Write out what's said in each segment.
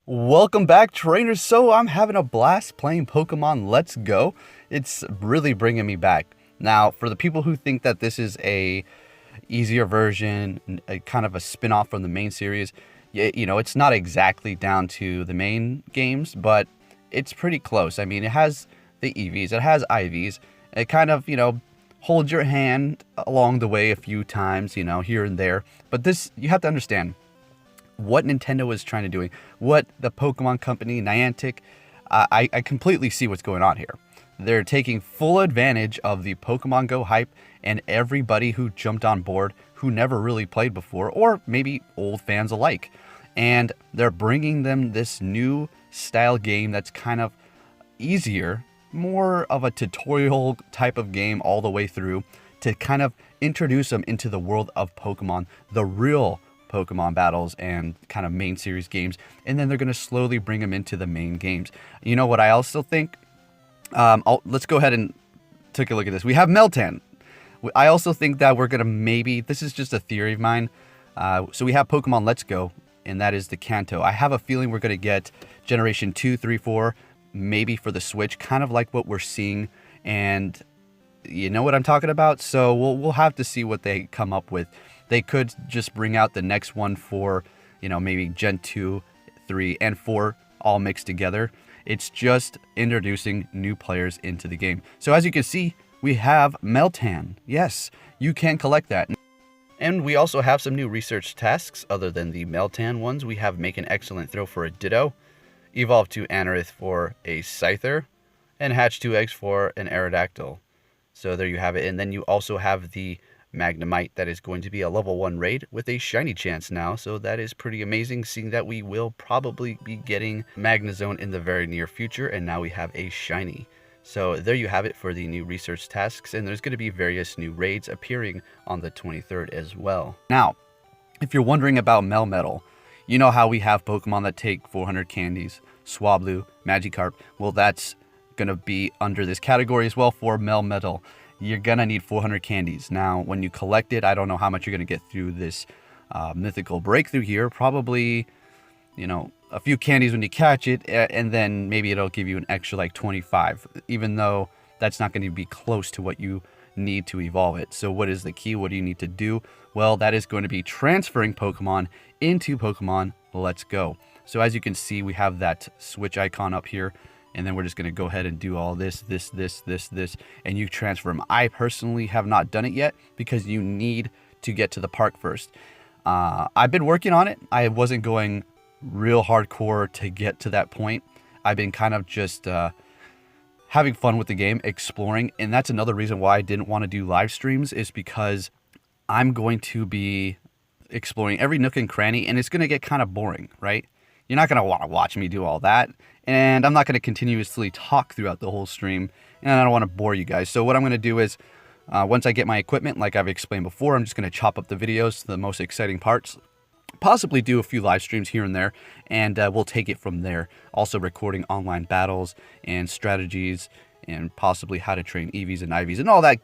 Welcome back, trainers. So I'm having a blast playing Pokemon Let's Go. It's really bringing me back. Now, for the people who think that this is a easier version, a kind of a spin-off from the main series, it's not exactly down to the main games, but it's pretty close. I mean, it has the EVs, it has IVs. It kind of, holds your hand along the way a few times, here and there. But this, you have to understand what Nintendo is trying to do, what the Pokemon Company, Niantic, I completely see what's going on here. They're taking full advantage of the Pokemon Go hype and everybody who jumped on board who never really played before, or maybe old fans alike. And they're bringing them this new style game that's kind of easier, more of a tutorial type of game all the way through to kind of introduce them into the world of Pokemon, the real Pokemon battles and kind of main series games, and then they're going to slowly bring them into the main games. You know what I also think? Let's go ahead and take a look at this. We have Meltan. I also think that we're going to maybe, this is just a theory of mine, so we have Pokemon Let's Go, and that is the Kanto. I have a feeling we're going to get Generation 2, 3, 4, maybe for the Switch, kind of like what we're seeing, and you know what I'm talking about? So we'll have to see what they come up with. They could just bring out the next one for, maybe Gen 2, 3, and 4 all mixed together. It's just introducing new players into the game. So as you can see, we have Meltan. Yes, you can collect that. And we also have some new research tasks other than the Meltan ones. We have Make an Excellent Throw for a Ditto, Evolve 2 Anorith for a Scyther, and Hatch 2 Eggs for an Aerodactyl. So there you have it. And then you also have the Magnemite that is going to be a level 1 raid with a shiny chance now. So that is pretty amazing, seeing that we will probably be getting Magnezone in the very near future. And now we have a shiny. So there you have it for the new research tasks. And there's going to be various new raids appearing on the 23rd as well. Now, if you're wondering about Melmetal, you know how we have Pokemon that take 400 candies, Swablu, Magikarp. Well, that's going to be under this category as well for Melmetal. You're going to need 400 candies. Now, when you collect it, I don't know how much you're going to get through this mythical breakthrough here. Probably, a few candies when you catch it, and then maybe it'll give you an extra like 25, even though that's not going to be close to what you need to evolve it. So what is the key? What do you need to do? Well, that is going to be transferring Pokemon into Pokemon Let's Go. So as you can see, we have that switch icon up here. And then we're just going to go ahead and do all this, and you transfer them. I personally have not done it yet because you need to get to the park first. I've been working on it. I wasn't going real hardcore to get to that point. I've been kind of just having fun with the game, exploring. And that's another reason why I didn't want to do live streams, is because I'm going to be exploring every nook and cranny, and it's going to get kind of boring, right? You're not going to want to watch me do all that. And I'm not going to continuously talk throughout the whole stream. And I don't want to bore you guys. So what I'm going to do is, once I get my equipment, like I've explained before, I'm just going to chop up the videos to the most exciting parts. Possibly do a few live streams here and there. And we'll take it from there. Also recording online battles and strategies. And possibly how to train EVs and IVs. And all that,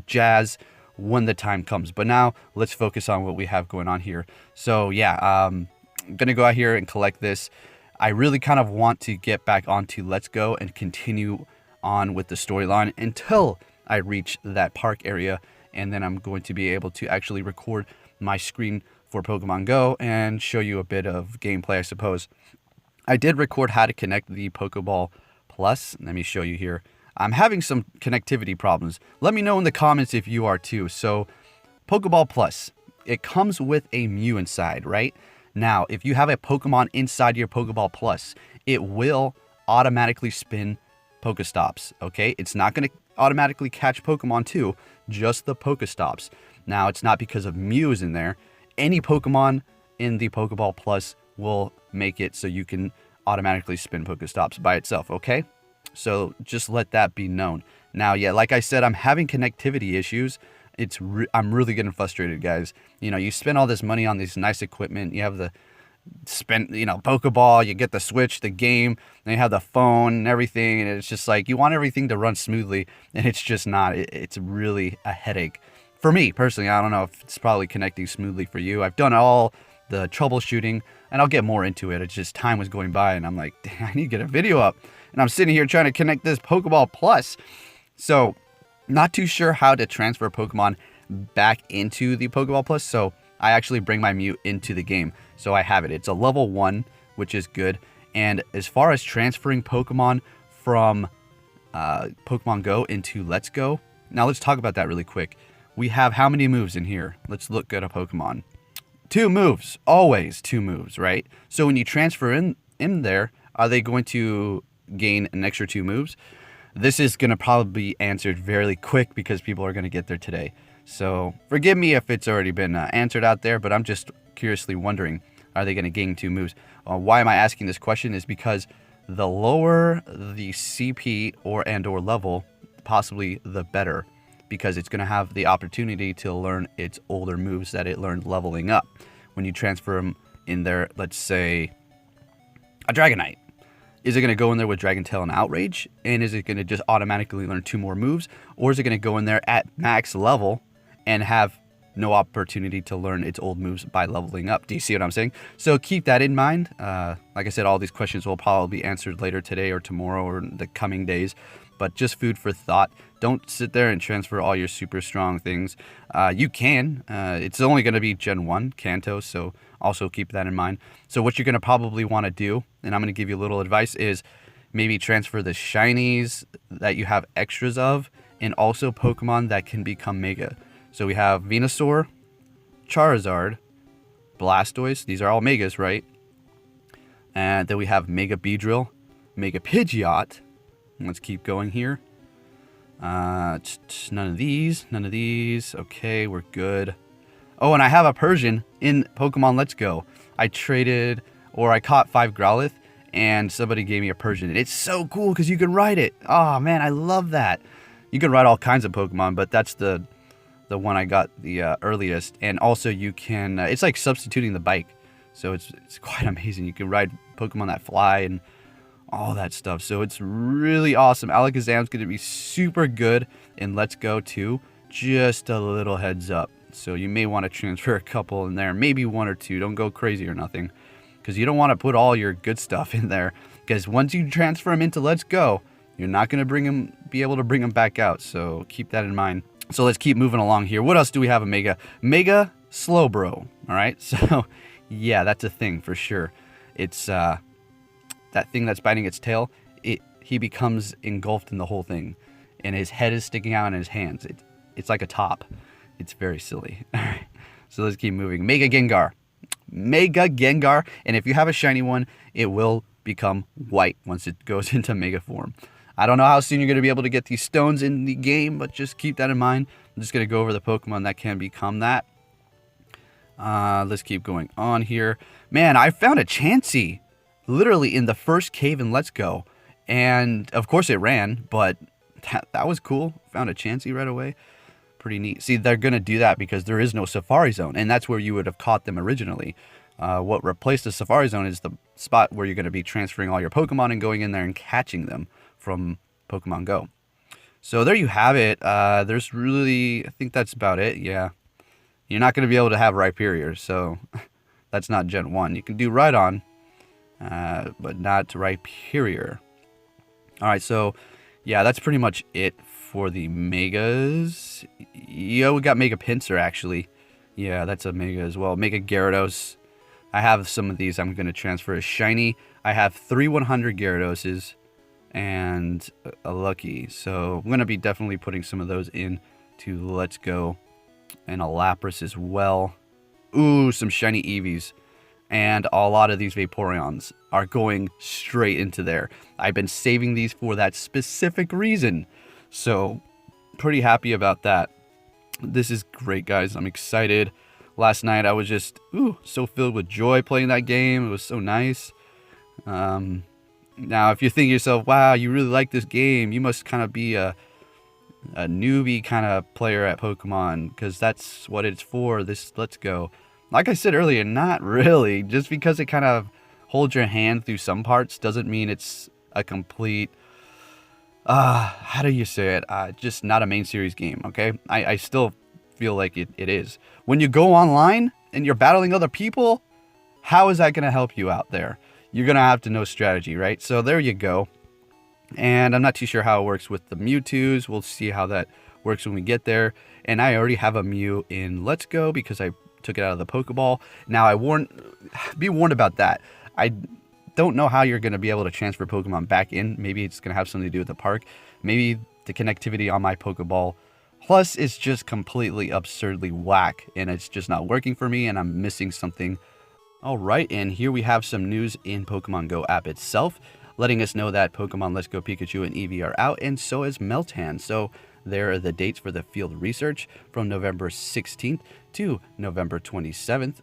jazz when the time comes. But now, let's focus on what we have going on here. So yeah, I'm going to go out here and collect this. I really kind of want to get back onto Let's Go and continue on with the storyline until I reach that park area. And then I'm going to be able to actually record my screen for Pokemon Go and show you a bit of gameplay, I suppose. I did record how to connect the Pokeball Plus. Let me show you here. I'm having some connectivity problems. Let me know in the comments if you are too. So, Pokeball Plus, it comes with a Mew inside, right? Now, if you have a Pokemon inside your Pokeball Plus, it will automatically spin Pokestops, okay? It's not going to automatically catch Pokemon too, just the Pokestops. Now, it's not because of Mews in there. Any Pokemon in the Pokeball Plus will make it so you can automatically spin Pokestops by itself, okay? So just let that be known. Now, yeah, like I said, I'm having connectivity issues. I'm really getting frustrated, guys. You spend all this money on this nice equipment. You have the Pokeball, you get the Switch, the game, then you have the phone and everything, and it's just like you want everything to run smoothly, and it's just not. It's really a headache. For me, personally, I don't know if it's probably connecting smoothly for you. I've done all the troubleshooting. and I'll get more into it. It's just time was going by, and I'm like, I need to get a video up. And I'm sitting here trying to connect this Pokeball Plus. So, not too sure how to transfer Pokemon back into the Pokeball Plus. So, I actually bring my Mew into the game. So, I have it. It's a level 1, which is good. And as far as transferring Pokemon from Pokemon Go into Let's Go, now let's talk about that really quick. We have how many moves in here? Let's look at a Pokemon. 2 moves. Always 2 moves, right? So when you transfer in there, are they going to gain an extra 2 moves? This is going to probably be answered very quick because people are going to get there today. So forgive me if it's already been answered out there, but I'm just curiously wondering, are they going to gain 2 moves? Why am I asking this question is because the lower the CP or level, possibly the better, because it's going to have the opportunity to learn its older moves that it learned leveling up. When you transfer them in there, let's say a Dragonite. Is it going to go in there with Dragon Tail and Outrage? And is it going to just automatically learn 2 more moves? Or is it going to go in there at max level and have no opportunity to learn its old moves by leveling up? Do you see what I'm saying? So keep that in mind. Like I said, all these questions will probably be answered later today or tomorrow or in the coming days. But just food for thought. Don't sit there and transfer all your super strong things. You can. It's only going to be Gen 1, Kanto, so also keep that in mind. So what you're going to probably want to do, and I'm going to give you a little advice, is maybe transfer the shinies that you have extras of, and also Pokemon that can become Mega. So we have Venusaur, Charizard, Blastoise. These are all Megas, right? And then we have Mega Beedrill, Mega Pidgeot. Let's keep going here. None of these. None of these. Okay, we're good. Oh, and I have a Persian in Pokemon Let's Go. I caught 5 Growlithe, and somebody gave me a Persian. And it's so cool because you can ride it. Oh, man, I love that. You can ride all kinds of Pokemon, but that's the one I got the earliest. And also you can, it's like substituting the bike. So it's quite amazing. You can ride Pokemon that fly and all that stuff. So it's really awesome. Alakazam's going to be super good in Let's Go too. Just a little heads up. So you may want to transfer a couple in there. Maybe 1 or 2. Don't go crazy or nothing. Because you don't want to put all your good stuff in there. Because once you transfer them into Let's Go, you're not going to be able to bring them back out. So keep that in mind. So let's keep moving along here. What else do we have? Mega Slowbro. Alright. So yeah, that's a thing for sure. It's that thing that's biting its tail, he becomes engulfed in the whole thing. And his head is sticking out in his hands. It's like a top. It's very silly. Alright, so let's keep moving. Mega Gengar. And if you have a shiny one, it will become white once it goes into Mega form. I don't know how soon you're going to be able to get these stones in the game, but just keep that in mind. I'm just going to go over the Pokemon that can become that. Let's keep going on here. Man, I found a Chansey literally in the first cave in Let's Go. And of course it ran, but that was cool. Found a Chansey right away. Pretty neat. See, they're going to do that because there is no Safari Zone, and that's where you would have caught them originally. What replaced the Safari Zone is the spot where you're going to be transferring all your Pokemon and going in there and catching them from Pokemon Go. So there you have it. There's really, I think that's about it. Yeah. You're not going to be able to have Rhyperior, so that's not Gen 1. You can do Rhydon, but not Rhyperior. Alright, so yeah, that's pretty much it for the Megas. Yo, we got Mega Pinsir, actually. Yeah, that's a Mega as well. Mega Gyarados. I have some of these I'm going to transfer as shiny. I have 3 100 Gyaradoses and a Lucky. So I'm going to be definitely putting some of those in to Let's Go. And a Lapras as well. Ooh, some shiny Eevees. And a lot of these Vaporeons are going straight into there. I've been saving these for that specific reason. So, pretty happy about that. This is great, guys. I'm excited. Last night, I was just so filled with joy playing that game. It was so nice. Now, if you think to yourself, wow, you really like this game, you must kind of be a newbie kind of player at Pokemon, because that's what it's for. This Let's Go. Like I said earlier, not really. Just because it kind of holds your hand through some parts doesn't mean it's a complete, how do you say it? Just not a main series game, okay? I still feel like it is. When you go online and you're battling other people, How is that going to help you out there? You're going to have to know strategy, right? So there you go. And I'm not too sure how it works with the Mewtwo's. We'll see how that works when we get there. And I already have a Mew in Let's Go because I took it out of the Pokeball. Now, be warned about that. I don't know how you're going to be able to transfer Pokemon back in. Maybe it's going to have something to do with the park. Maybe the connectivity on my Pokeball Plus is just completely absurdly whack, and it's just not working for me, and I'm missing something. All right, and here we have some news in Pokemon Go app itself, letting us know that Pokemon Let's Go Pikachu and Eevee are out, and so is Meltan. So there are the dates for the field research from November 16th to November 27th.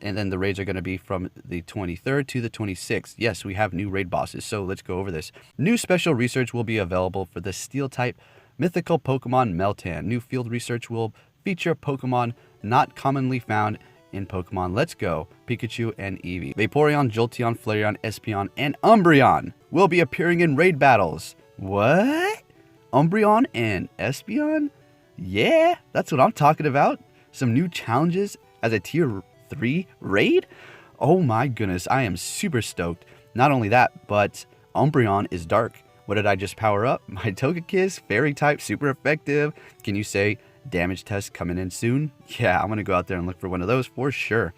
And then the raids are going to be from the 23rd to the 26th. Yes, we have new raid bosses, so let's go over this. New special research will be available for the Steel-type mythical Pokemon Meltan. New field research will feature Pokemon not commonly found in Pokemon Let's Go, Pikachu and Eevee. Vaporeon, Jolteon, Flareon, Espeon, and Umbreon will be appearing in raid battles. What? Umbreon and Espeon? Yeah, that's what I'm talking about. Some new challenges as a tier 3 raid? Oh my goodness, I am super stoked. Not only that, but Umbreon is dark. What did I just power up? My Togekiss, fairy type, super effective. Can you say damage test coming in soon? Yeah, I'm gonna go out there and look for one of those for sure.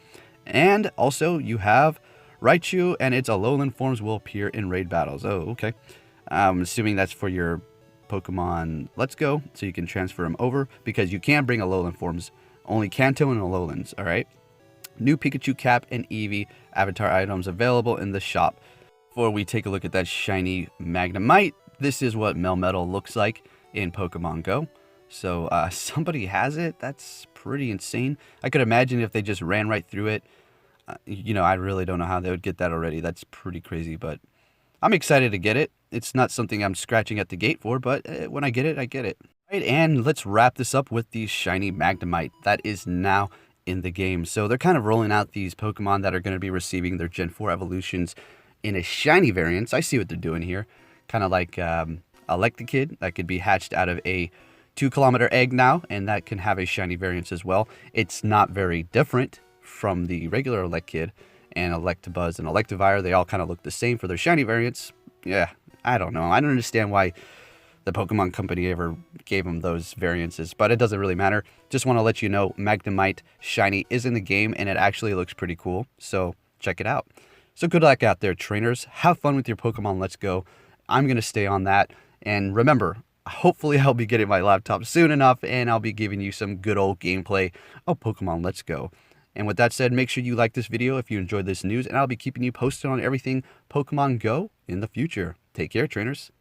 And also you have Raichu and its Alolan forms will appear in raid battles. Oh, okay. I'm assuming that's for your Pokemon Let's Go, so you can transfer them over, because you can bring Alolan forms, only Kanto and Alolans, alright? New Pikachu cap and Eevee avatar items available in the shop. Before we take a look at that shiny Magnemite, this is what Melmetal looks like in Pokemon Go. So somebody has it. That's pretty insane. I could imagine if they just ran right through it. I really don't know how they would get that already. That's pretty crazy, but I'm excited to get it. It's not something I'm scratching at the gate for, but when I get it, I get it. Right, and let's wrap this up with the shiny Magnemite that is now in the game. So they're kind of rolling out these Pokemon that are going to be receiving their Gen 4 evolutions in a shiny variants. I see what they're doing here. Kind of like Electakid that could be hatched out of a 2-kilometer egg now, and that can have a shiny variants as well. It's not very different from the regular Electakid, and Electabuzz and Electivire. They all kind of look the same for their shiny variants. Yeah, I don't know. I don't understand why the Pokemon Company ever gave them those variances, but it doesn't really matter. Just want to let you know Magnemite shiny is in the game, and it actually looks pretty cool, so check it out. So good luck out there, trainers. Have fun with your Pokemon Let's Go. I'm going to stay on that, and remember, hopefully I'll be getting my laptop soon enough, and I'll be giving you some good old gameplay of Pokemon Let's Go. And with that said, make sure you like this video if you enjoyed this news, and I'll be keeping you posted on everything Pokemon Go in the future. Take care, trainers.